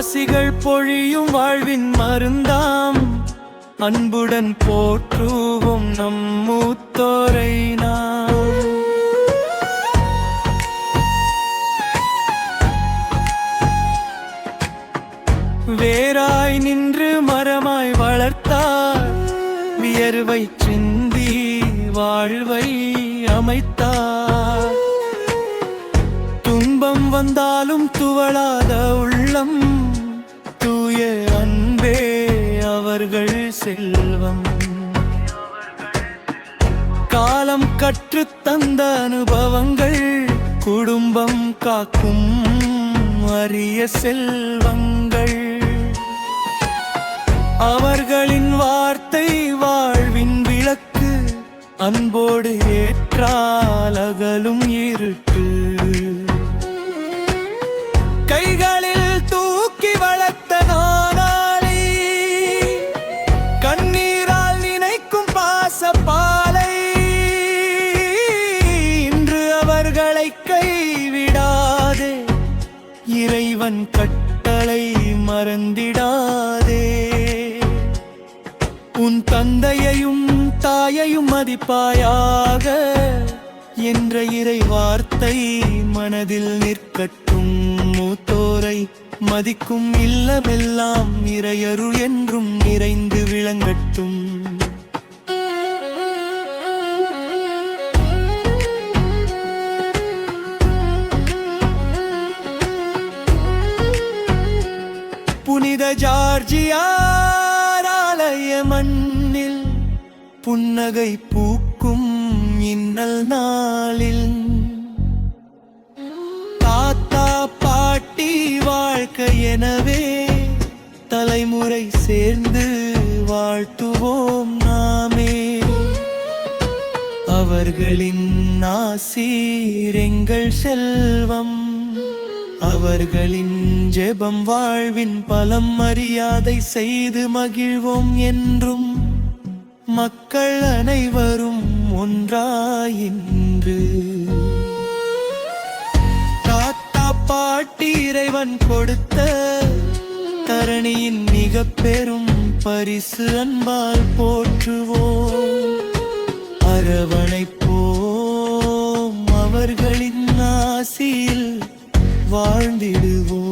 ஆசிகள் பொழியும் வாழ்வின் மருந்தாம் அன்புடன் போற்றுவோம் நம் மூத்தோரை நாம். வேராய் நின்று மரமாய் வளர்த்தார், வியர்வை சிந்தி வாழ்வை அமைத்தார். துன்பம் வந்தாலும் துவளாத உள்ளம், தூய அன்பே அவர்கள் செல்வம். காலம் கற்றுத் தந்த அனுபவங்கள் குடும்பம் காக்கும் அரிய செல்வங்கள். அவர்களின் வார்த்தை வாழ்வின் விளக்கு, அன்போடு ஏற்றால் அகலும் இருட்டு. கைகளில் தூக்கி வளர்த்த நானாளி, கண்ணீரால் நினைக்கும் பாசப்பாலை. இன்று அவர்களை கைவிடாதே, இறைவன் கட்டளை மறந்திடாதே. உன் தந்தையையும் தாயையும் மதிப்பாயாக என்ற இறை வார்த்தை மனதில் நிற்கட்டும். மூத்தோரை மதிக்கும் இல்லமெல்லாம் இறையருள் என்றும் நிறைந்து விளங்கட்டும். புனித ஜார்ஜியார் ஆலய மண்ணில் புன்னகை பூக்கும் இன்னல் நாளில், தாத்தா பாட்டி வாழ்க்கை எனவே தலைமுறை சேர்ந்து வாழ்த்துவோம் நாமே. அவர்களின் ஆசீர் எங்கள் செல்வம், அவர்களின் ஜெபம் வாழ்வின் பலம். மரியாதை செய்து மகிழ்வோம் என்றும், மக்கள் அனைவரும் ஒன்றாயின்று. தாத்தா பாட்டி இறைவன் கொடுத்த தரணியின் மிக பெரும் பரிசு, அன்பால் போற்றுவோம் அரவணைப்போம். அவர்களின் ஆசியில் வாழ்ந்திடுவோம்.